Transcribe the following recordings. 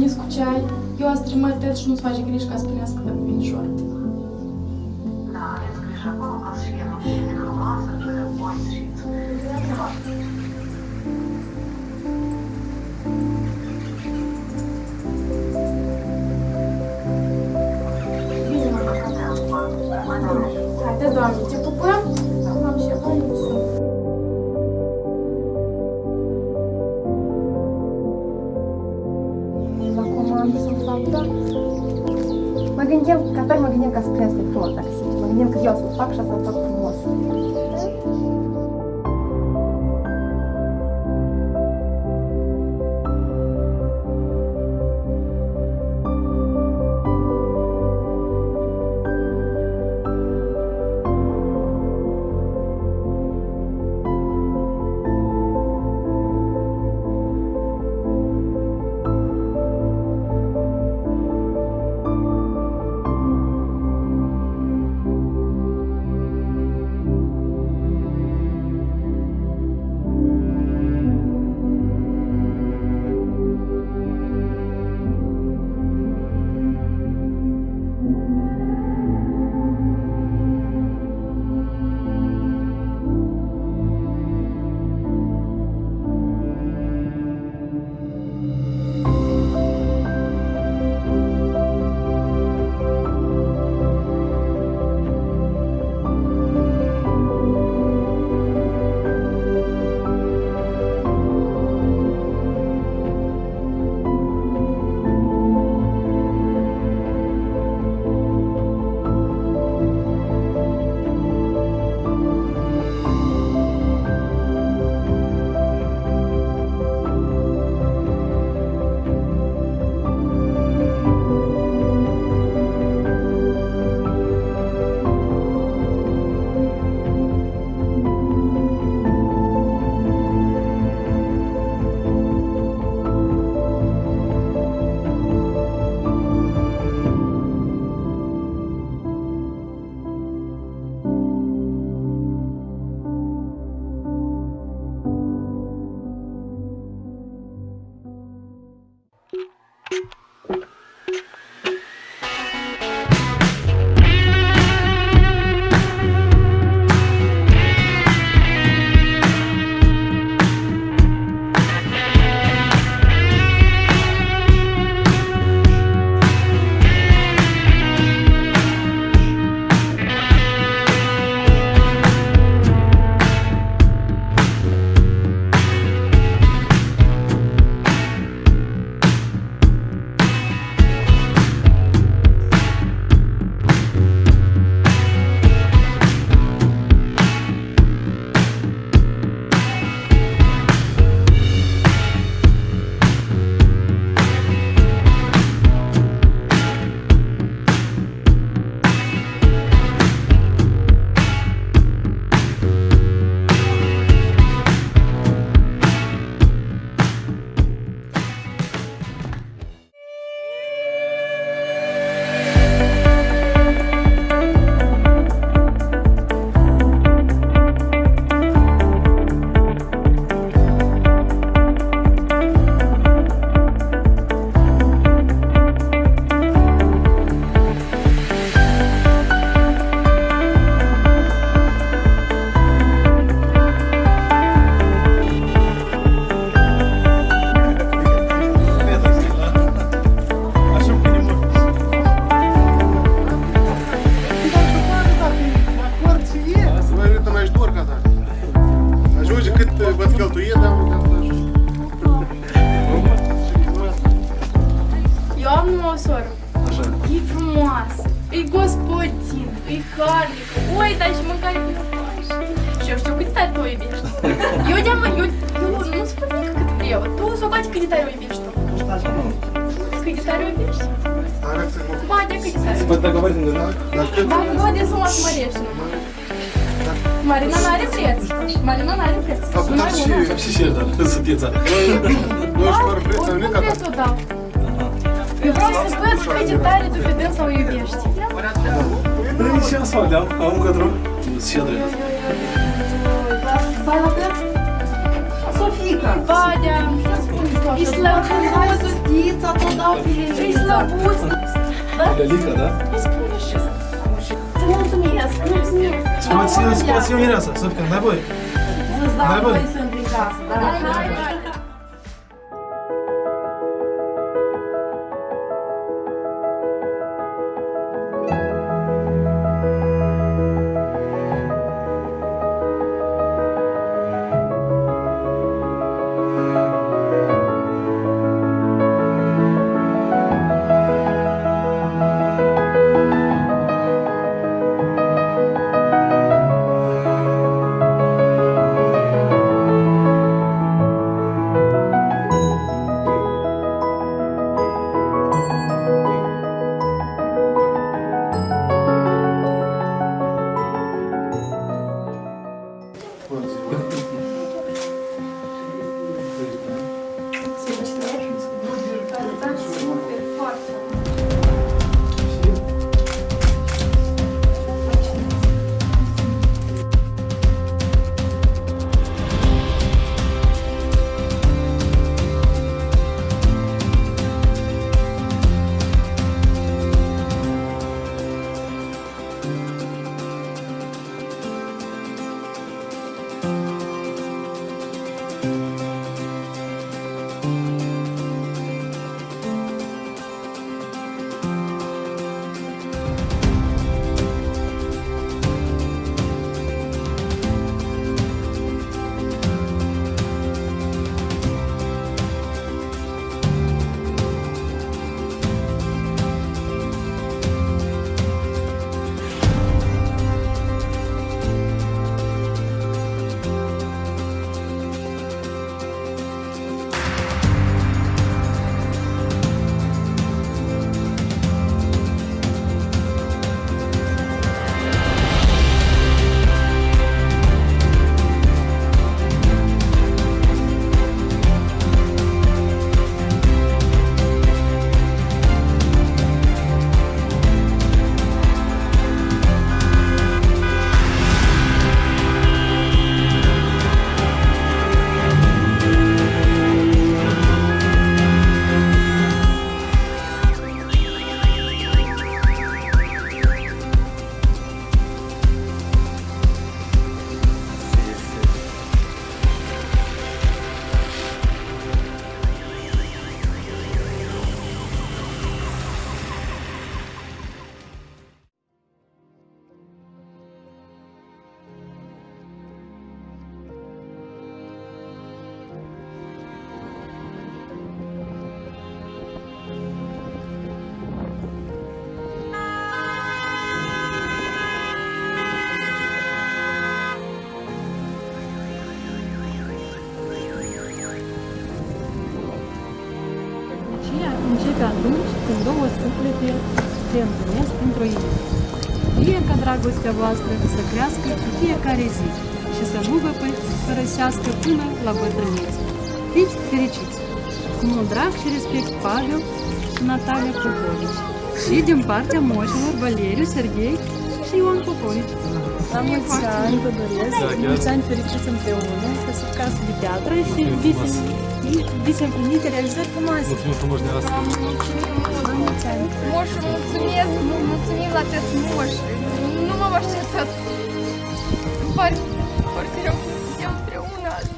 не скучай. Eu ați trimătet și nu-ți face griji ca să primească pe vinișor. Da, aveți grijă acolo ca să fie micromasă, poți și... Bine, mă. Haide, Doamne, te pupăm? Am și băiță. La comandă să-mi fac, da? Mă gândeam, ca tare mă gândeam ca să primească frumos taxi. Mă gândeam că eu să-l fac și să-l fac frumos. Oi, dar și mâncare cu pași. Și eu știu cât de tare tu o iubești. Eu nu spun nici cât vreau. Tu să o bagi cât de tare o iubești tu. Cât de tare o iubești? Bate cât de tare. Dacă bate să mă smărești numai. Marina n-are preț. Marina n-are preț. Dar și ce dar, săteța. Nu știu prețul, da. Eu vreau să văd cât de tare tu pe dânsa o iubești. Da, și asfalt, am un cadru. Щедрый. Vai la preț? Софійка! Бадя, що спунька? И слабость. Птица туда И слабость. Lelica, da? Mulțumesc, mulțumesc. Spațiu mireasa, să fie, mai voi. Să-ți dau Hai, bă. voi sunt prin casă, da? Începe atunci când două suflete se întâlnesc într-o inimă. Fie ca dragostea voastră să crească cu fiecare zi și să nu vă părăsească până la bătrânețe. Fiți fericiți! Cu mult drag și respect, Pavel și Natalia Popovici. Și din partea moșilor Valeriu, Serghei și Ioan Popovici. La mulți ani vă doresc, mulți ani fericiți împreună, să se casă de piatră și vise împlinite, realizări frumoase. Mulțumesc frumos de asta. La mulți ani. Moș, mulțumesc, mulțumim la tăți moș. Nu m-am așteptat. Îmi pare foarte rău că suntem împreună azi.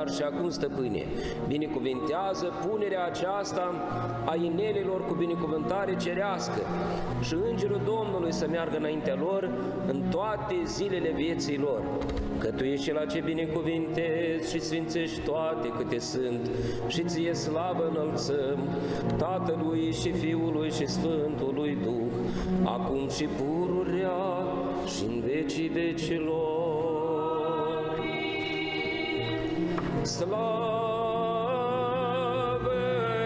chiar și acum, Stăpâne. Binecuvintează punerea aceasta a inelelor cu binecuvântare cerească și Îngerul Domnului să meargă înaintea lor în toate zilele vieții lor. Că Tu ești Cel ce binecuvintezi și sfințești toate câte sunt și Ție slavă înălțăm, Tatălui și Fiului și Sfântului Duh, acum și pururea și în vecii vecilor. Slavă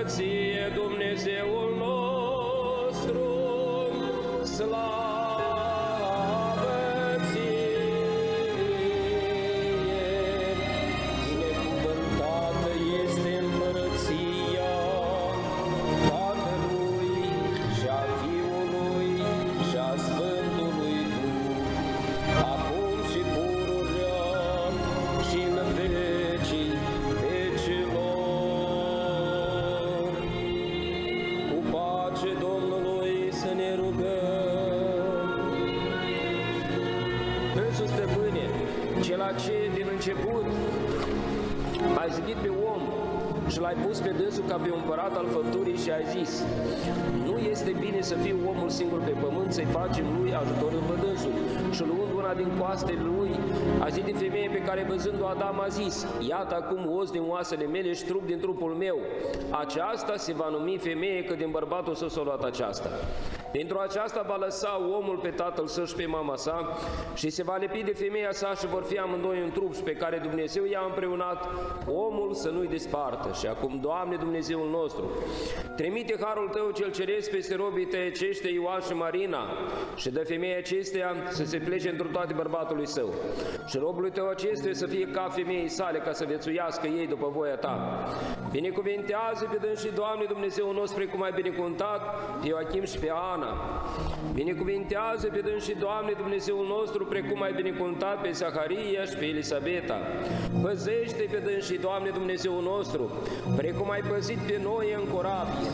Ție, Dumnezeul nostru, slavă Ție, binecuvântată este împărăția Tatălui și a Fiului și a Sfântului Duh, acum și pururea și în vecii vecilor. Cu pace Domnului să ne rugăm. Însuși, Stăpâne, Cel ce din început ai zidit pe om și l-ai pus pe dânsul ca pe un împărat al făpturii și ai zis: nu este bine să fie omul singur pe pământ, să-i facem lui ajutor după dânsul. Și luând una din coastele lui, a zidit femeie pe care văzându-o Adam a zis: iată acum os din oasele mele și trup din trupul meu. Aceasta se va numi femeie, că din bărbatul său s-a luat aceasta. Dintr-o aceasta va lăsa omul pe tatăl său și pe mama sa și se va lepi de femeia sa și vor fi amândoi un trup, și pe care Dumnezeu i-a împreunat, omul să nu-i despartă. Și acum, Doamne Dumnezeul nostru, trimite harul Tău cel ceresc peste robii Tăi aceștia, Ioan și Marina, și dă femeia acesteia să se plece într toate bărbatului său. Și robului Tău acestuia să fie ca femeii sale, ca să viețuiască ei după voia Ta. Binecuvintează pe dânsii, Doamne Dumnezeul nostru, precum ai binecuvântat pe Ioachim și pe Ana. Binecuvintează pe dânsii, Doamne Dumnezeul nostru, precum ai binecuvântat pe Zaharia și pe Elisabeta. Păzește pe dânsii, Doamne Dumnezeul nostru, precum ai păzit pe noi în corabie.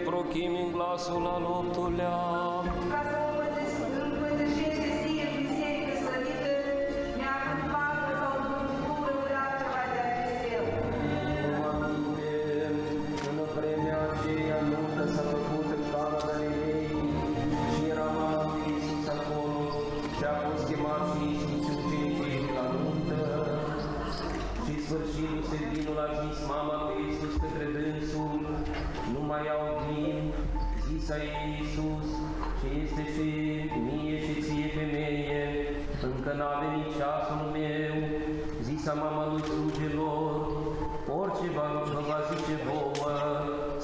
Prochim în glasul al optulea. Ca să mă împătășește ție în biserică slăvită, neacâmpată sau dupătură urat ceva de acestea. În vremea aceea nuntă s-a făcut în cala Galilei și era mama lui Iisus acolo și a fost chemat și Iisus și ucenicii la nuntă. Și sfârșindu-se vinul a zis mama lui Iisus către dânsul: nu mai au vin. Zisa ei Iisus: ce este și mie și ție, femeie, încă n-a venit ceasul meu. Zisa mama lui slugelor: orice vă va zice vouă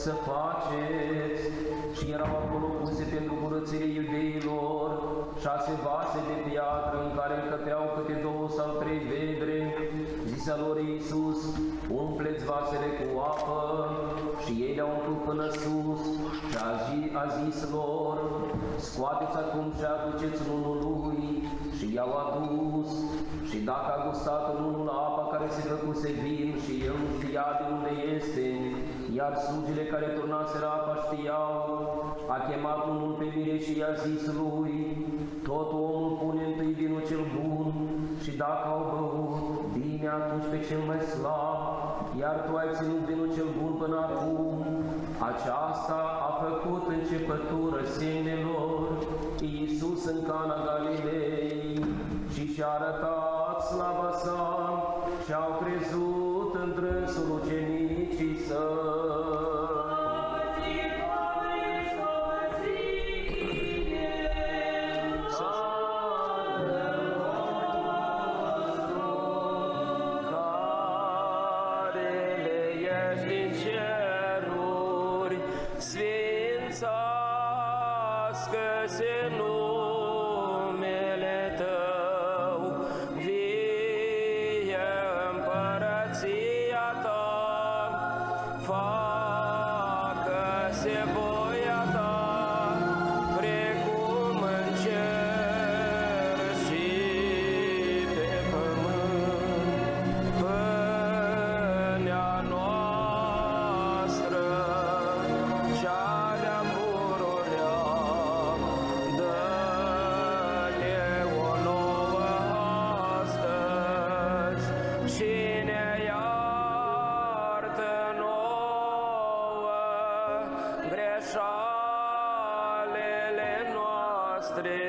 să faceți. Și erau acolo puse pentru curățirea iudeilor 6 vase de piatră în care încăpeau câte 2 sau 3 vedre. Zisa lor Iisus: un Umfleți vasele cu apă și ei le-au umplut până sus și a zis lor, scoateți acum și aduceți unul lui și i-au adus. Și dacă a gustat unul apa care se făcuse vin și el nu știa de unde este, iar slugile care turnaseră apa știau, a chemat unul pe mine și i-a zis lui, tot omul pune întâi vinul cel bun și dacă au băut, bine atunci pe cel mai slab, iar tu ai ținut vinul cel bun până acum. Aceasta a făcut începătură semnelor Iisus în Cana Galilei și și-a arătat slava sa și au crezut în dânsul ucenicii săi. Sfințească-se numele Tău, vie împărăția Ta, facă-se voia Ta, precum în cer și pe pământ. Pâinea noastră cea de-a pururea, dă-ne o nouă astăzi și ne iartă nouă greșalele noastre,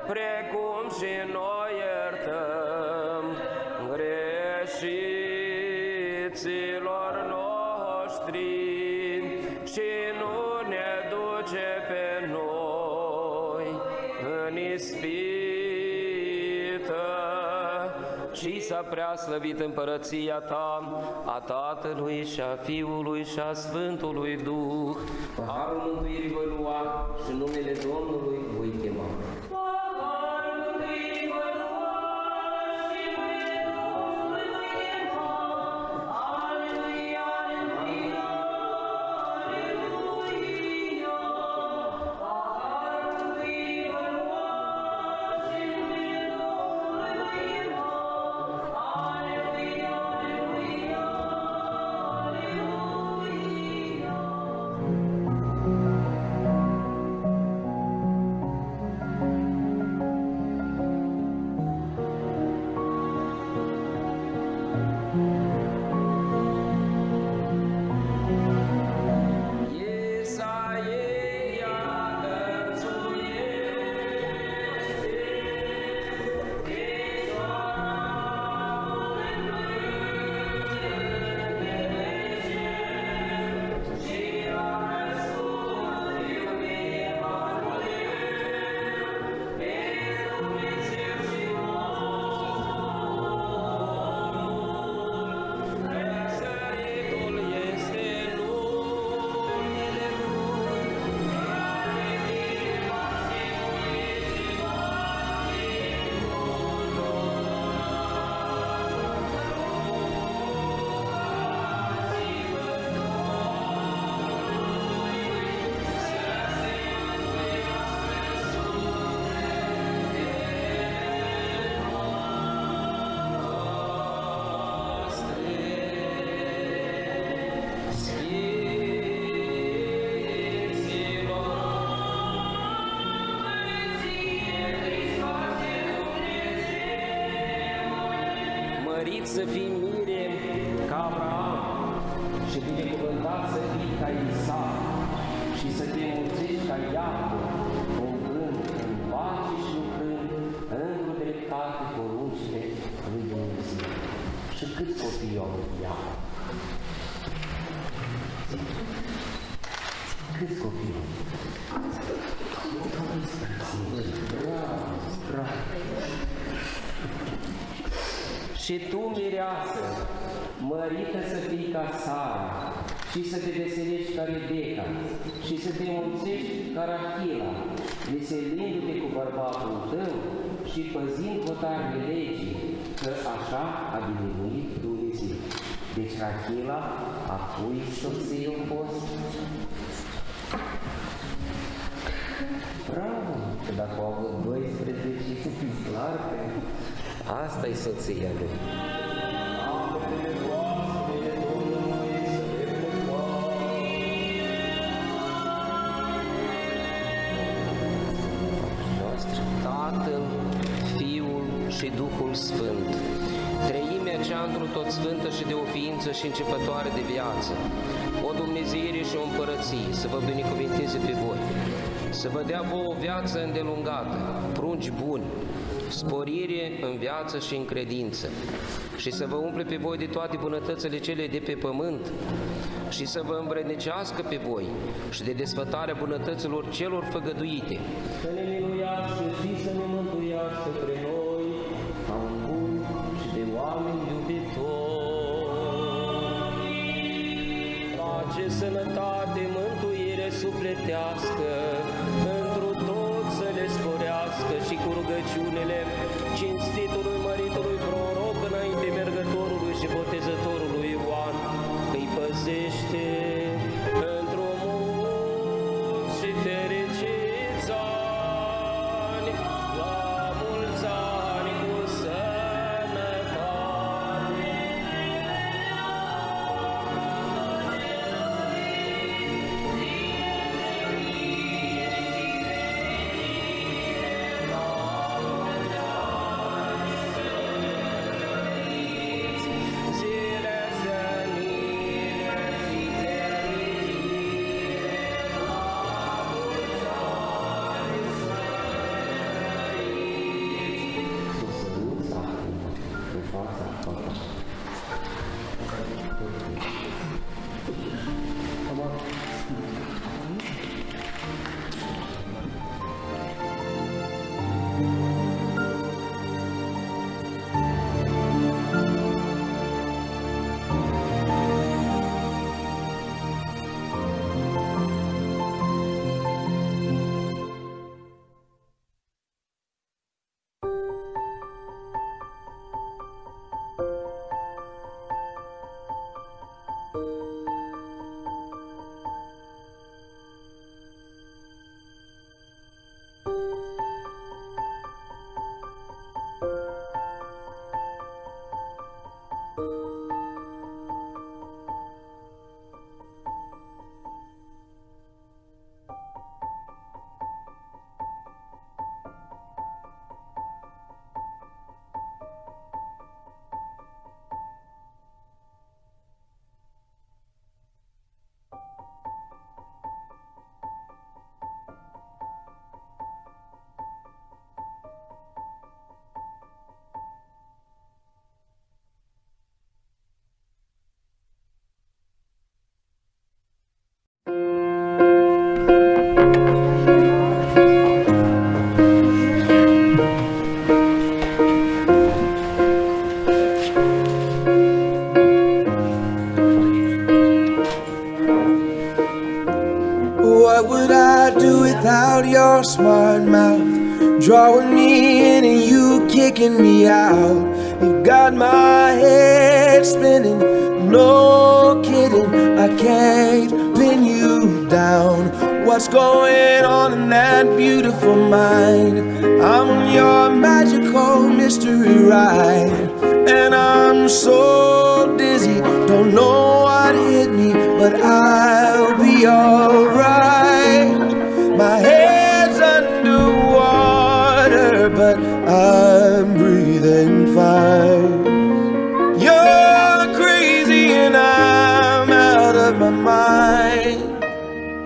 precum și noi iertăm greșiților noștri și nu ne duce pe noi în ispită, ci să prea slăvit împărăția Ta, a Tatălui și a Fiului și a Sfântului Duh. Paharul mântuirii voi lua și numele Domnului voi chema. Să fii mire ca Abraham și binecuvântat să fii ca Isaac și să te mulțești ca Iacov, umblând în pace și lucrând într-o dreptate poruncile lui Dumnezeu. Și câți copii au Iacov? Câți copii au? Bravo, bravo! Și tu, mireasă, mărită să fii ca Sara și să te veselești ca Rebecca și să te mulțești ca Rachila, veselindu-te cu bărbatul tău și păzind hotărârile legii, că așa a binevoit Dumnezeu. Deci Rachila, a cui soție a fost? Bravo! Că dacă au avut 12, clar că asta e soția lui. Tatăl, Fiul și Duhul Sfânt, treimea cea întru tot sfântă și de o ființă și începătoare de viață, o Dumnezeire și o împărăție, să vă binecuvinteze pe voi, să vă dea vouă o viață îndelungată, prunci buni, sporire în viață și în credință, și să vă umple pe voi de toate bunătățile cele de pe pământ, și să vă învrednicească pe voi și de desfătarea bunătăților celor făgăduite. Să ne miluiască și să ne mântuiască pre noi, ca un bun și de oameni iubitori. Pace, sănătate, mântuire sufletească, pentru toți să le sporească și cu rugăciunile cinstitului, măritului proroc înainte mergătorului și botezătorului Ioan, îi păzește pentru mulți și fericiți ani, la mulți ani cu sănătate. Zile zănile What would I do without your smart mouth? Drawing me in and you kicking me out. You got my head spinning, no kidding. I can't pin you down. What's going on in that beautiful mind? I'm on your magical mystery ride, and I'm so dizzy, don't know what hit me, but I'll be alright. My head's underwater, but I'm breathing fine. You're crazy and I'm out of my mind,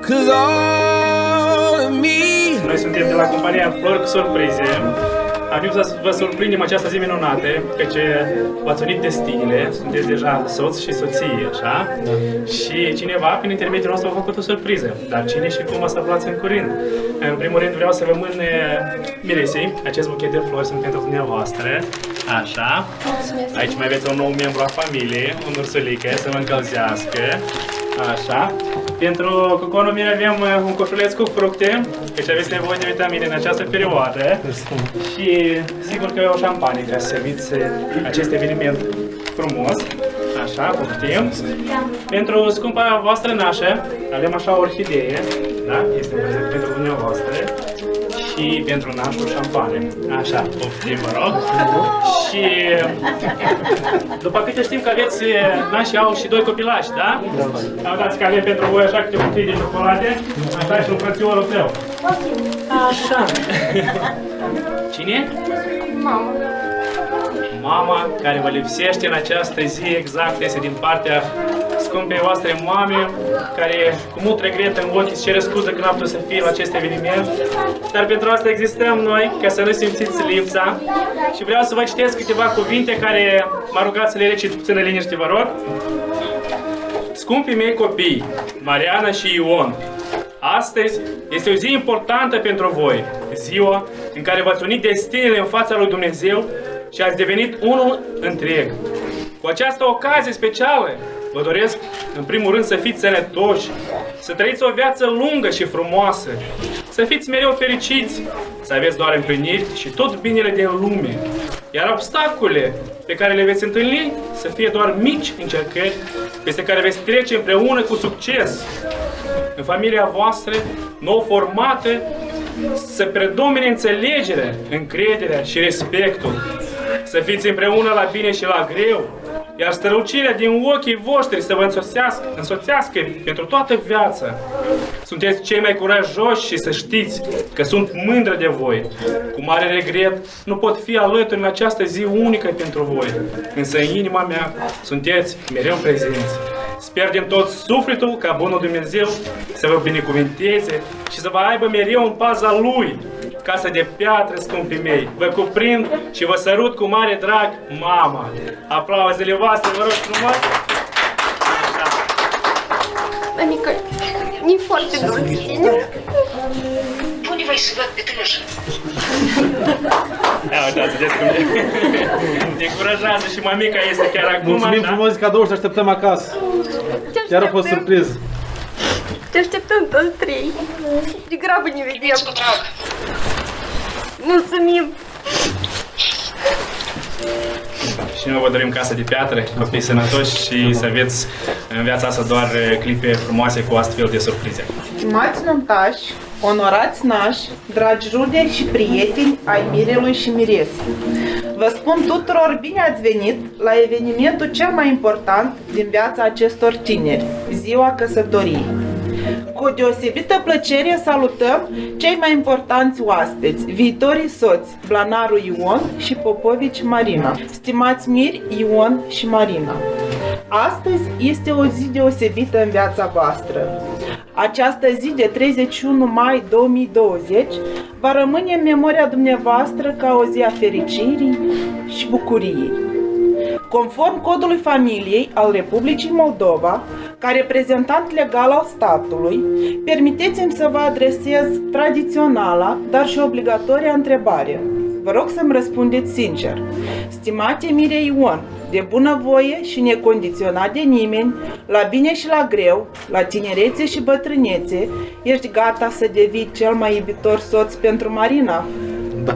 'cause all of me. Noi suntem de la compania Flori cu Surprize. Am vrut să vă surprindem această zi minunată, căci v-ați unit destinele, sunteți deja soț și soție, așa? Da. Și cineva, prin intermediul nostru, a făcut o surpriză. Dar cine și cum o să aflați în curând. În primul rând vreau să vă mân miresei. Acest buchet de flori sunt pentru dumneavoastră, așa. Aici mai aveți un nou membru a familiei, un ursulică, să vă încălzească, așa. Pentru coconul meu avem un coșuleț cu fructe, deci aveți nevoie de vitamine în această perioadă. Și sigur că o șampanie, trebuie să serviți acest eveniment frumos. Așa, poftim. Pentru scumpa voastră nașă, avem așa o orhidee, da? Este prezent pentru dumneavoastră. Și pentru nașul șampane. Așa, poftim, vă rog. Și după câte știm că aveți, nașii au și 2 copilași, da? Uitați că avem pentru voi așa câte cutii de ciocolate. Așa și un frățiorul tău. Așa. Cine? Mama. Mama care vă lipsește în această zi exact este din partea scumpei voastre mame, care cu mult regret în ochi îți cere scuză că n-a putut să fie la acest eveniment. Dar pentru asta existăm noi, ca să nu simțiți lipsa. Și vreau să vă citesc câteva cuvinte care m-a rugat să le recit puțină liniște, vă rog. Scumpii mei copii, Mariana și Ion, astăzi este o zi importantă pentru voi, ziua în care v-ați unit destinele în fața lui Dumnezeu și ați devenit unul întreg. Cu această ocazie specială, vă doresc, în primul rând, să fiți sănătoși, să trăiți o viață lungă și frumoasă, să fiți mereu fericiți, să aveți doar împliniri și tot binele din lume, iar obstacolele pe care le veți întâlni să fie doar mici încercări peste care veți trece împreună cu succes. În familia voastră, nou formată, să predomine înțelegerea, încrederea și respectul. Să fiți împreună la bine și la greu, iar strălucirea din ochii voștri să vă însoțească pentru toată viața. Sunteți cei mai curajoși și să știți că sunt mândră de voi. Cu mare regret, nu pot fi alături în această zi unică pentru voi, însă în inima mea sunteți mereu prezenți. Sper din tot sufletul ca bunul Dumnezeu să vă binecuvinteze și să vă aibă mereu în paza Lui. Casă de piatră, scumpii mei, vă cuprind și vă sărut cu mare drag, mama. Aplauzele voastre, vă rog frumos. Mamică, e foarte dulce. Pune-vă să văd pe tânăr. Ia uitați, vedeți cum te încurajează și mamica este chiar acum. Mulțumim frumos cadou și te așteptăm acasă. Chiar a fost surpriză. Te așteptăm toți 3. De grabă ne vedem. Priviți cu drag. Mulțumim. Și noi vă dorim casă de piatră, copii sănătoși și să aveți în viața asta doar clipe frumoase cu astfel de surprize. Stimați nuntași, onorați nași, dragi rude și prieteni ai mirelui și miresei. Vă spun tuturor bine ați venit la evenimentul cel mai important din viața acestor tineri, ziua căsătoriei. Cu o deosebită plăcere salutăm cei mai importanți oaspeți, viitorii soți, Blanaru Ion și Popovici Marina. Stimați miri Ion și Marina, astăzi este o zi deosebită în viața voastră. Această zi de 31 mai 2020 va rămâne în memoria dumneavoastră ca o zi a fericirii și bucuriei. Conform codului familiei al Republicii Moldova, ca reprezentant legal al statului, permiteți-mi să vă adresez tradiționala, dar și obligatoria întrebare. Vă rog să-mi răspundeți sincer. Stimate Mire Ion, de bunăvoie și necondiționat de nimeni, la bine și la greu, la tinerețe și bătrânețe, ești gata să devii cel mai iubitor soț pentru Marina? Da.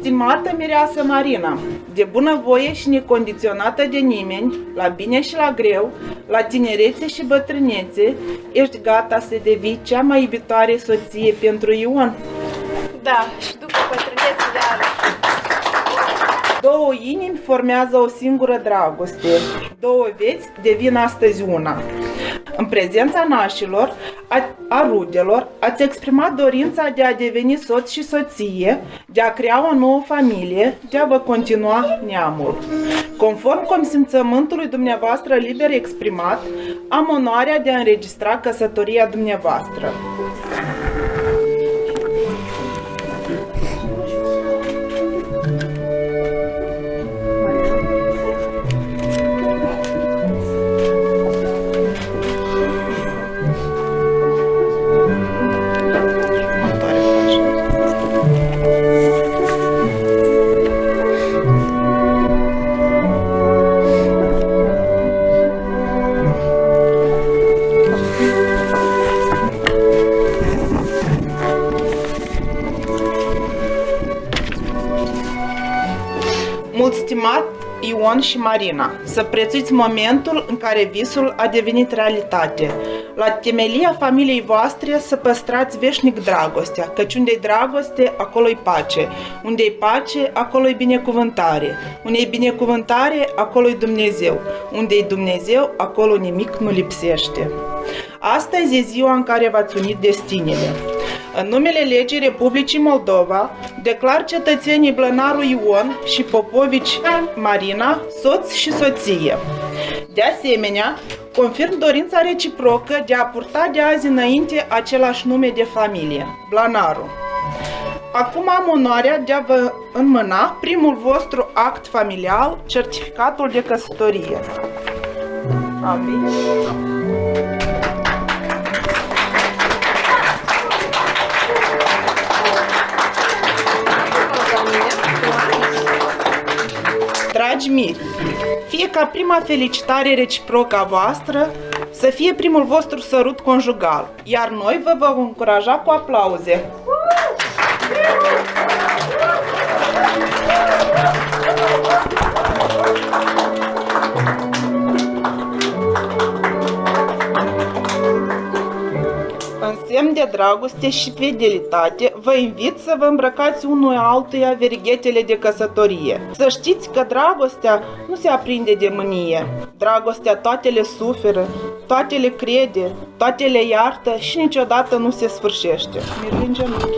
Stimată mireasă Marina, de bunăvoie și necondiționată de nimeni, la bine și la greu, la tinerețe și bătrânețe, ești gata să devii cea mai iubitoare soție pentru Ion? Da, și după bătrânețe de ani. Două inimi formează o singură dragoste, două vieți devin astăzi una. În prezența nașilor, a rudelor, ați exprimat dorința de a deveni soț și soție, de a crea o nouă familie, de a vă continua neamul. Conform consimțământului dumneavoastră liber exprimat, am onoarea de a înregistra căsătoria dumneavoastră. Ion și Marina, să prețuiți momentul în care visul a devenit realitate. La temelia familiei voastre să păstrați veșnic dragostea, căci unde-i dragoste, acolo-i pace. Unde-i pace, acolo-i binecuvântare. Unde-i binecuvântare, acolo-i Dumnezeu. Unde-i Dumnezeu, acolo nimic nu lipsește. Astăzi e ziua în care v-ați unit destinele. În numele Legii Republicii Moldova, declar cetățenii Blănaru Ion și Popovici Marina, soț și soție. De asemenea, confirm dorința reciprocă de a purta de azi înainte același nume de familie, Blănaru. Acum am onoarea de a vă înmâna primul vostru act familial, certificatul de căsătorie. Dragi miri, fie ca prima felicitare reciprocă a voastră să fie primul vostru sărut conjugal, iar noi vă vom încuraja cu aplauze. În semn de dragoste și fidelitate, vă invit să vă îmbrăcați unul altuia verighetele de căsătorie. Să știți că dragostea nu se aprinde de mânie. Dragostea toate le suferă, toate le crede, toate le iartă și niciodată nu se sfârșește. Merg în genunchi.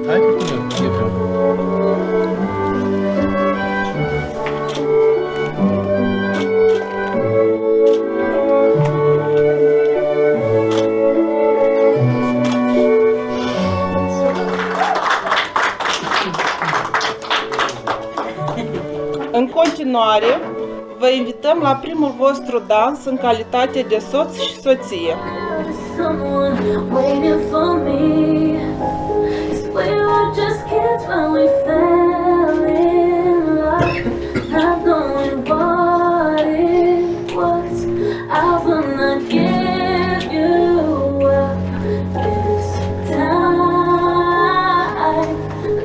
Hai cu tine, e primul. În continuare, vă invităm la primul vostru dans în calitate de soț și soție. Someone waiting for me. We were just kids when we fell in love, not knowing what it was. I will not give you up this time.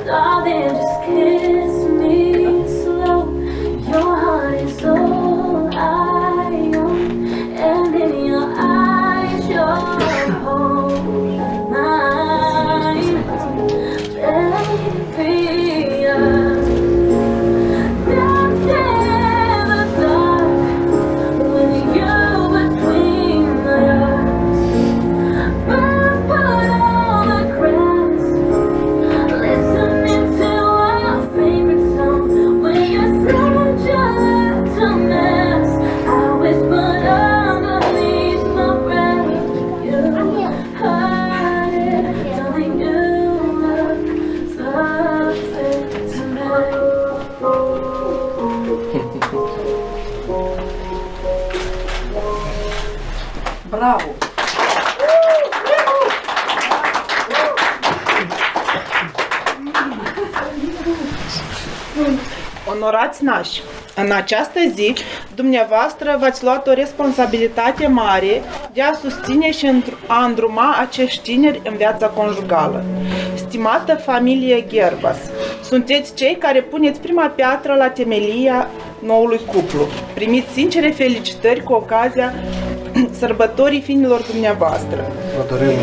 Darling, just kiss me slow. Your heart is all I own, and in your eyes, you're holding mine. Baby, I'm dancing in the dark with you between my arms. Barefoot on the grass, listening to our favorite song. When you said your little mess, I whispered underneath my breath. You heard it, telling you look perfect tonight. Bravo! Onorați nași! În această zi, dumneavoastră v-ați luat o responsabilitate mare de a susține și a îndruma acești tineri în viața conjugală. Stimată familie Gherbas, sunteți cei care puneți prima piatră la temelia noului cuplu. Primiți sincere felicitări cu ocazia sărbătorii fiinilor dumneavoastră. Vă dorim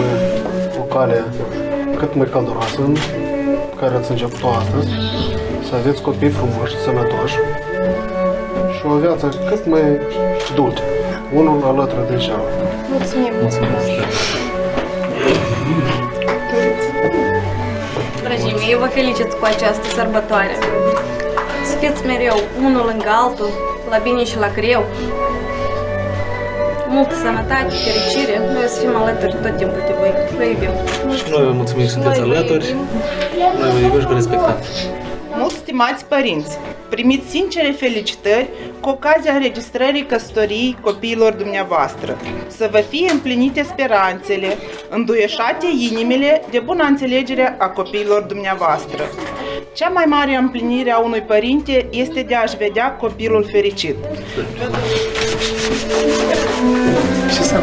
o cale cât mai călduroasă, care ați început-o astăzi, să aveți copii frumoși, sănătoși și o viață cât mai dulce, unul alături de celălalt. Mulțumim! Dragii mei, eu vă felicit cu această sărbătoare. Să fiți mereu unul lângă altul, la bine și la greu. Multă sănătate, fericire, noi o să fim alături tot timpul de voi. Vă iubim! Și noi vă mulțumim că sunteți alături. Noi vă iubim și vă respectăm. Mulți stimați părinți, primiți sincere felicitări cu ocazia înregistrării căsătoriei copiilor dumneavoastră. Să vă fie împlinite speranțele, înduieșate inimile de bună înțelegere a copiilor dumneavoastră. Cea mai mare împlinire a unui părinte este de a-și vedea copilul fericit. Ce să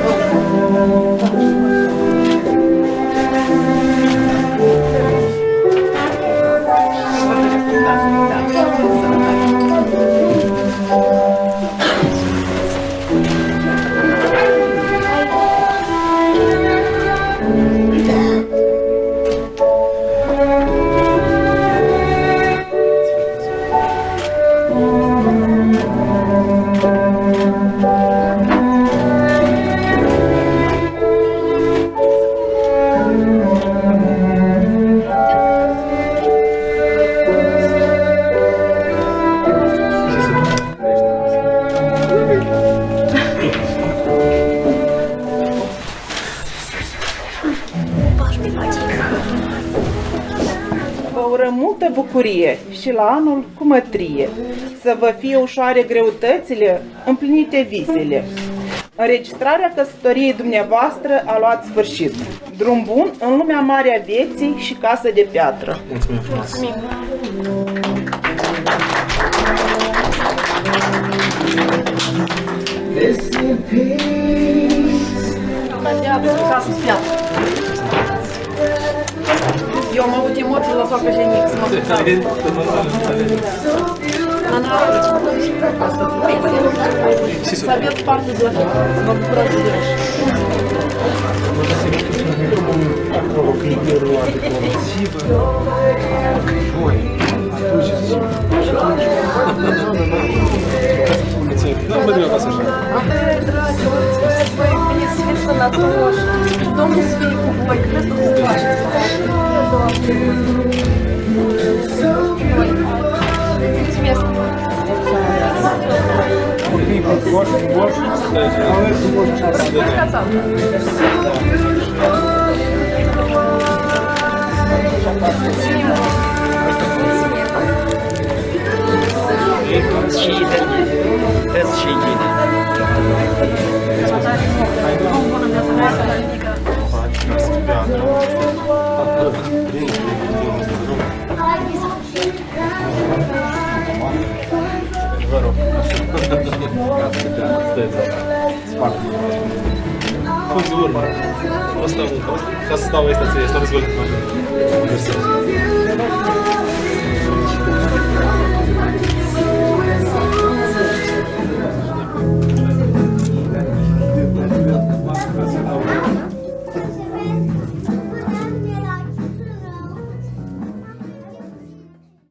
Vă urăm multă bucurie și la anul cu mătrie. Să vă fie ușoare greutățile, împlinite visele. Înregistrarea căsătoriei dumneavoastră a luat sfârșit. Drum bun în lumea mare a vieții și casă de piatră. Mulțumim frumos! Eu am avut emoții la soacră jenic, să mă să aveți parte de la fiecare, să vă bucurați de el. Dragi, mulțumesc, voi veniți să fiți sănătoși, Domnul să fie cu voi, Hristos să faceți. Mulțumesc! Cum zi urmă? O stau, ca să stau ăsta ție, stau răzvălit.